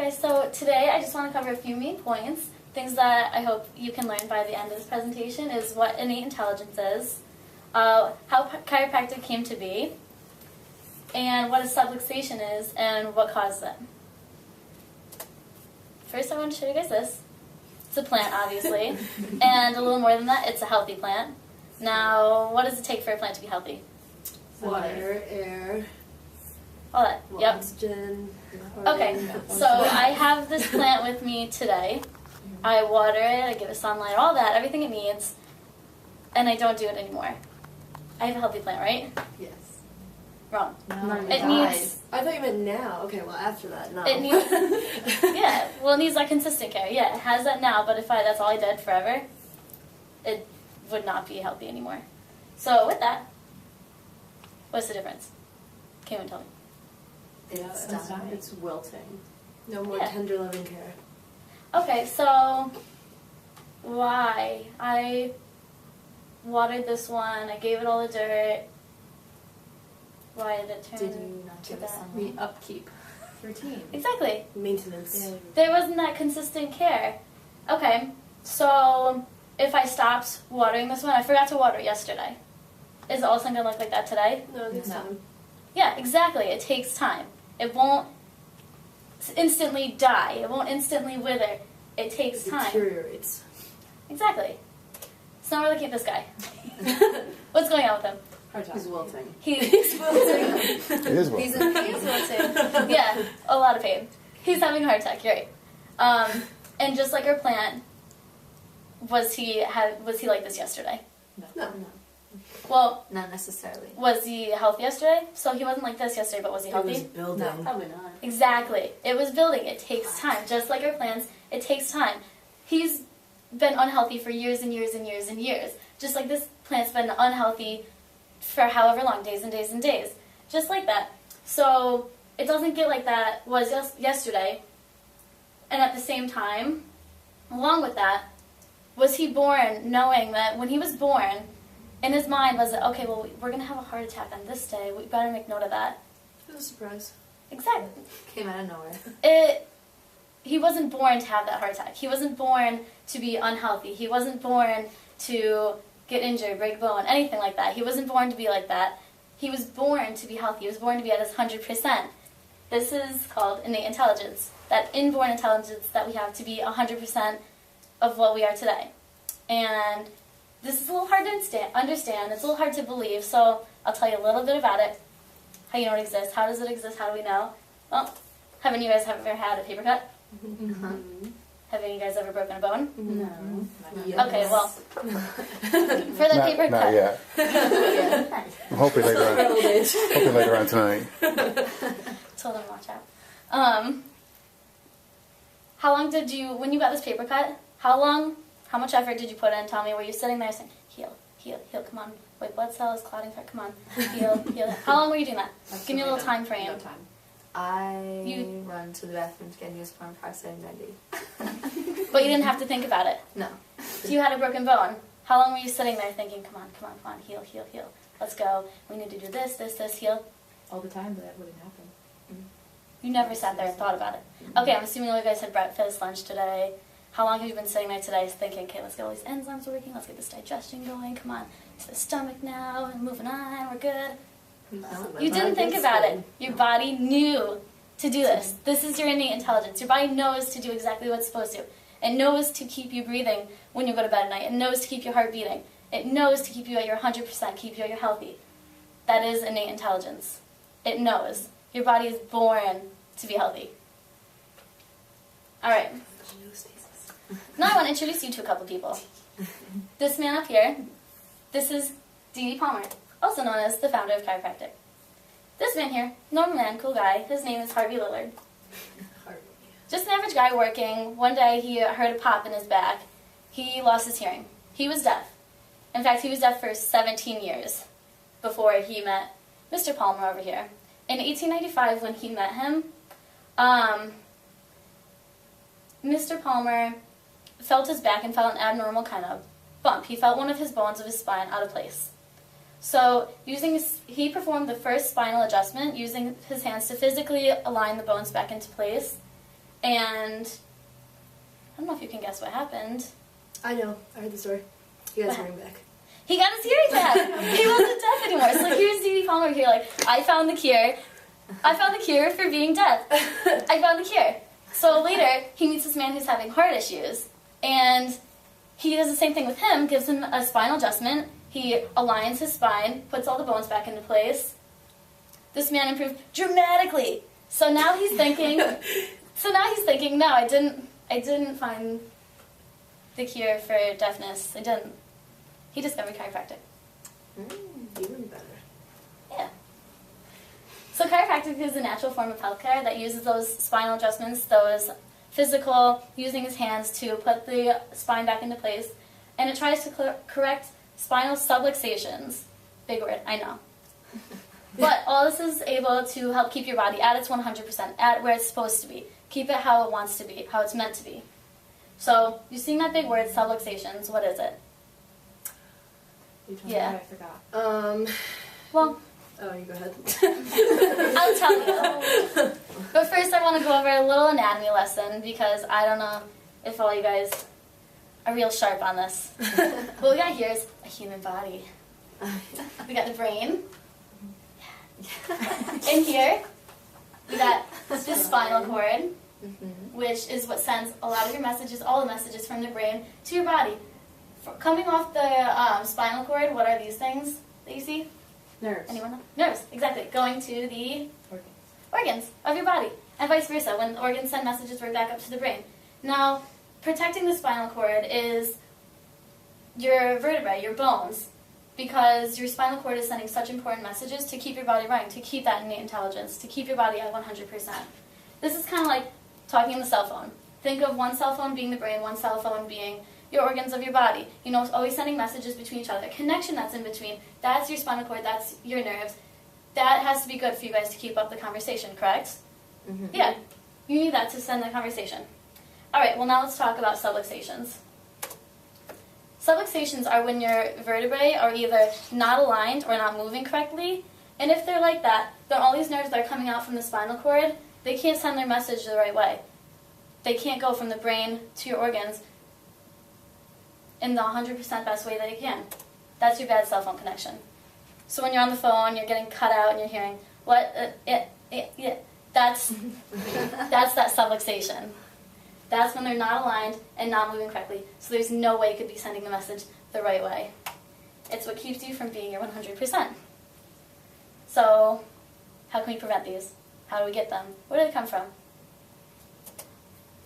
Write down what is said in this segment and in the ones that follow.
Okay, so today I just want to cover a few main points. Things that I hope you can learn by the end of this presentation is what innate intelligence is, how chiropractic came to be, and what a subluxation is, and what causes it. First, I want to show you guys this. It's a plant, obviously, and a little more than that, it's a healthy plant. Now, what does it take for a plant to be healthy? Water, air, all that. Yep. Oxygen. Okay, so I have this plant with me today. I water it, I give it sunlight, all that, everything it needs, and I don't do it anymore. I have a healthy plant, right? Yes. Wrong. No, It needs. I thought you meant now. Okay, well after that, no. It needs. Yeah, well, it needs that consistent care. Yeah, it has that now, but if that's all I did forever, it would not be healthy anymore. So with that, what's the difference? Can you tell me? It's done. It's wilting. No more Yeah. tender loving care. Okay, so why? I watered this one, I gave it all the dirt. Why did it turn Did you not to give it that? sunlight? The upkeep routine. Exactly. Maintenance. Yeah. There wasn't that consistent care. Okay, so if I stopped watering this one, I forgot to water it yesterday. Is it all of a sudden going to look like that today? No, it takes No. time. Yeah, exactly. It takes time. It won't instantly die. It won't instantly wither. It takes It time. deteriorates. Exactly. So now we're looking at this guy. What's going on with him? He's wilting. He's wilting. It is well. He's wilting. Yeah, a lot of pain. He's having a heart attack. You're right. And just like our plant, was he like this yesterday? No. Well, Not necessarily. was he healthy yesterday? So he wasn't like this yesterday, but was he It was healthy? building. No, probably not. Exactly. It was building. It takes time. Just like our plants, it takes time. He's been unhealthy for years and years and years and years. Just like this plant's been unhealthy for however long, days and days and days. Just like that. So it doesn't get like that was yesterday. And at the same time, along with that, was he born knowing that when he was born, in his mind was that, okay, well, we're going to have a heart attack on this day. We better make note of that. It was a surprise. Exactly. Came out of nowhere. He wasn't born to have that heart attack. He wasn't born to be unhealthy. He wasn't born to get injured, break bone, anything like that. He wasn't born to be like that. He was born to be healthy. He was born to be at his 100%. This is called innate intelligence, that inborn intelligence that we have to be 100% of what we are today. And this is a little hard to understand. It's a little hard to believe, so I'll tell you a little bit about it. How you know it exists. How does it exist? How do we know? Well, haven't you guys ever had a paper cut? Mm-hmm. Haven't you guys ever broken a bone? No. Yes. Okay, well, for the Not, paper not cut. yet. Yeah. Hopefully later on. Old age. Hopefully later on tonight. Told them to watch out. How long did you, when you got this paper cut, how much effort did you put in? Tell me, were you sitting there saying, heal, heal, heal, come on, white blood cells, clotting fat, come on, heal, heal. How long were you doing that? Give me a little time frame. No time. I run to the bathroom to get news from peroxide 90. But you didn't have to think about it. No. If you had a broken bone, how long were you sitting there thinking, come on, come on, come on, heal, heal, heal. Let's go. We need to do this, this, this, heal. All the time, but that wouldn't happen. You never sat there and thought about it. Okay, I'm assuming you guys had breakfast, lunch today. How long have you been sitting there today thinking, okay, let's get all these enzymes working, let's get this digestion going, come on, it's the stomach now, and moving on, we're good. You didn't think about it. Your body knew to do this. This is your innate intelligence. Your body knows to do exactly what it's supposed to. It knows to keep you breathing when you go to bed at night. It knows to keep your heart beating. It knows to keep you at your 100%, keep you at your healthy. That is innate intelligence. It knows. Your body is born to be healthy. All right. Now I want to introduce you to a couple people. This man up here, this is D.D. Palmer, also known as the founder of chiropractic. This man here, normal man, cool guy, his name is Harvey Lillard. Just an average guy working. One day he heard a pop in his back. He lost his hearing. He was deaf. In fact, he was deaf for 17 years before he met Mr. Palmer over here. In 1895, when he met him, Mr. Palmer felt his back and felt an abnormal kind of bump. He felt one of his bones of his spine out of place. So he performed the first spinal adjustment using his hands to physically align the bones back into place. And I don't know if you can guess what happened. I know. I heard the story. He got his hearing back. He got his hearing back. He wasn't deaf anymore. So here's D.D. Palmer here, like, I found the cure. I found the cure for being deaf. I found the cure. So later, he meets this man who's having heart issues. And he does the same thing with him, gives him a spinal adjustment. He aligns his spine, puts all the bones back into place. This man improved dramatically. So now he's thinking, no, I didn't find the cure for deafness. I didn't. He discovered chiropractic. Even better. Yeah. So chiropractic is a natural form of healthcare that uses those spinal adjustments, those physical, using his hands to put the spine back into place, and it tries to correct spinal subluxations. Big word, I know. But all this is able to help keep your body at its 100%, at where it's supposed to be. Keep it how it wants to be, how it's meant to be. So, you're seeing that big word, subluxations. What is it? You told Yeah. me, I forgot. Well, Oh, you go ahead. I'll tell you. But first I want to go over a little anatomy lesson because I don't know if all you guys are real sharp on this. What we got here is a human body. We got the brain. In here, we got the spinal cord, which is what sends a lot of your messages, all the messages from the brain to your body. Coming off the spinal cord, what are these things that you see? Nerves. Anyone know? Nerves, exactly. Going to the Organs. organs of your body, and vice versa. When the organs send messages right back up to the brain. Now, protecting the spinal cord is your vertebrae, your bones, because your spinal cord is sending such important messages to keep your body running, to keep that innate intelligence, to keep your body at 100%. This is kind of like talking on the cell phone. Think of one cell phone being the brain, one cell phone being your organs of your body. You know, it's always sending messages between each other. Connection that's in between, that's your spinal cord, that's your nerves. That has to be good for you guys to keep up the conversation, correct? Mm-hmm. Yeah, you need that to send the conversation. All right, well now let's talk about subluxations. Subluxations are when your vertebrae are either not aligned or not moving correctly, and if they're like that, then all these nerves that are coming out from the spinal cord, they can't send their message the right way. They can't go from the brain to your organs in the 100% best way that they can. That's your bad cell phone connection. So when you're on the phone, you're getting cut out and you're hearing, what, that's that subluxation. That's when they're not aligned and not moving correctly. So there's no way you could be sending the message the right way. It's what keeps you from being your 100%. So how can we prevent these? How do we get them? Where do they come from?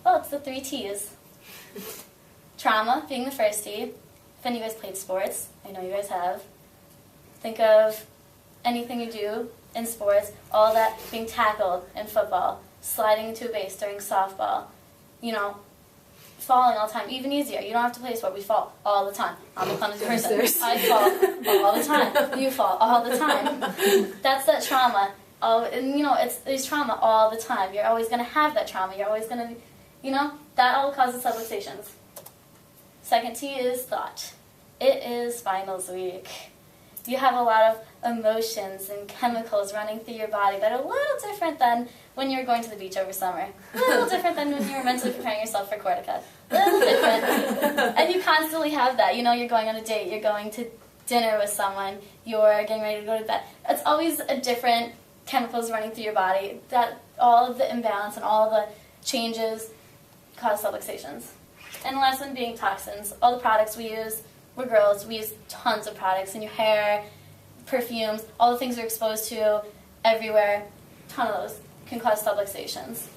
Well, it's the 3 T's. Trauma being the first T. If any of you guys played sports, I know you guys have. Think of anything you do in sports, all that being tackled in football, sliding into a base during softball, you know, falling all the time, even easier. You don't have to play a sport, we fall all the time. I'm a clumsy person. I fall all the time. You fall all the time. That's that trauma. And you know, there's trauma all the time. You're always going to have that trauma. You're always going to, you know, that all causes subluxations. Second T is thought. It is finals week. You have a lot of emotions and chemicals running through your body that are a little different than when you're going to the beach over summer. A little different than when you're mentally preparing yourself for Cortica. A little different. And you constantly have that. You know, you're going on a date, you're going to dinner with someone, you're getting ready to go to bed. It's always a different chemicals running through your body. That all of the imbalance and all the changes cause subluxations. And the last one being toxins. All the products we use, we're girls, we use tons of products in your hair, perfumes, all the things we're exposed to everywhere. A ton of those can cause subluxations.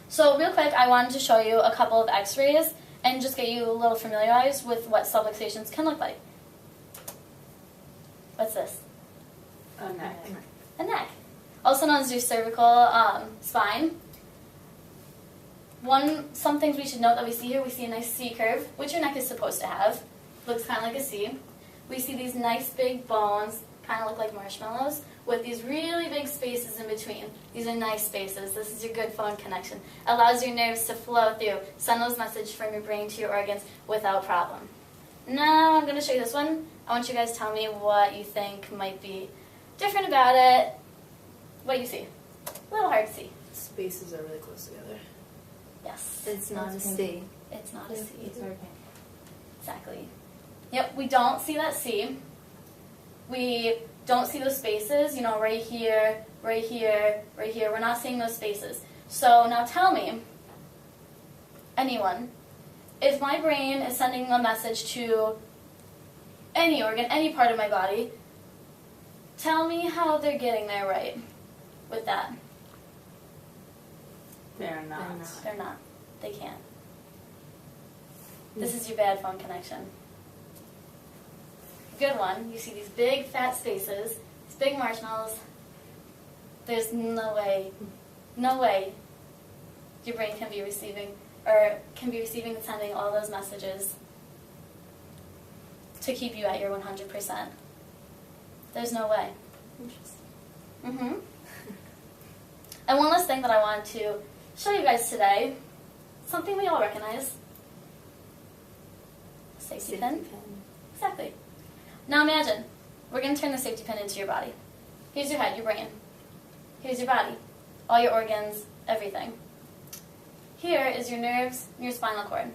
So real quick, I wanted to show you a couple of X-rays and just get you a little familiarized with what subluxations can look like. What's this? A neck. A neck. Also known as your cervical spine. Some things we should note that we see here, we see a nice C curve, which your neck is supposed to have. Looks kind of like a C. We see these nice big bones, kind of look like marshmallows, with these really big spaces in between. These are nice spaces. This is your good phone connection. Allows your nerves to flow through, send those messages from your brain to your organs without problem. Now I'm going to show you this one. I want you guys to tell me what you think might be different about it. What you see. A little hard to see. Spaces are really close together. Yes. It's not a It's C. It's not a C. It's very pink. Exactly. Yep, we don't see that C. We don't see those spaces, you know, right here, right here, right here. We're not seeing those spaces. So now tell me, anyone, if my brain is sending a message to any organ, any part of my body, tell me how they're getting there right with that. They're not. They're not. They can't. This is your bad phone connection. Good one. You see these big fat spaces, these big marshmallows. There's no way your brain can be receiving and sending all those messages to keep you at your 100%. There's no way. Interesting. And one last thing that I wanted to show you guys today, something we all recognize. Safety pin. Exactly. Now imagine, we're going to turn the safety pin into your body. Here's your head, your brain. Here's your body, all your organs, everything. Here is your nerves and your spinal cord.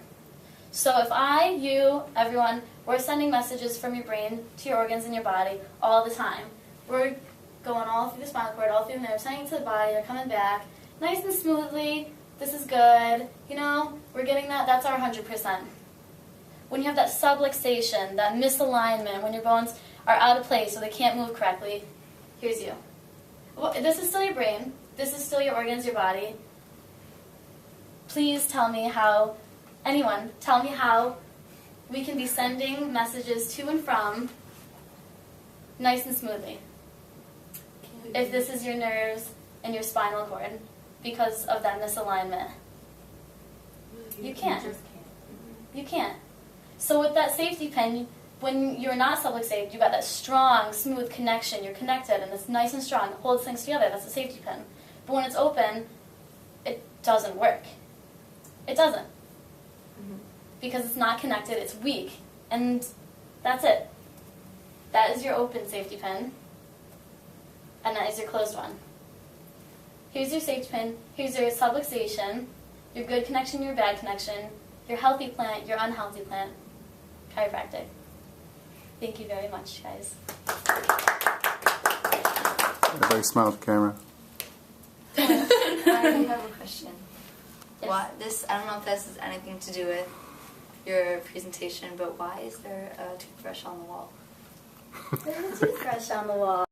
So if I, you, everyone, we're sending messages from your brain to your organs in your body all the time. We're going all through the spinal cord, all through the nerves, sending it to the body, they're coming back, nice and smoothly, this is good, you know, we're getting that, that's our 100%. When you have that subluxation, that misalignment, when your bones are out of place so they can't move correctly, here's you. Well, this is still your brain, this is still your organs, your body. Please tell me how, anyone, tell me how we can be sending messages to and from nice and smoothly. If this is your nerves and your spinal cord because of that misalignment. You can't. You just can't. You can't. So with that safety pin, when you're not subluxated, you've got that strong, smooth connection. You're connected and it's nice and strong. It holds things together. That's a safety pin. But when it's open, it doesn't work. It doesn't. Because it's not connected, it's weak. And that's it. That is your open safety pin. And that is your closed one. Here's your safety pin. Here's your subluxation. Your good connection, your bad connection. Your healthy plant, your unhealthy plant. Chiropractic. Thank you very much, guys. Everybody smile at the camera. I have a question. Yes. Why this? I don't know if this has anything to do with your presentation, but why is there a toothbrush on the wall? There's a toothbrush on the wall.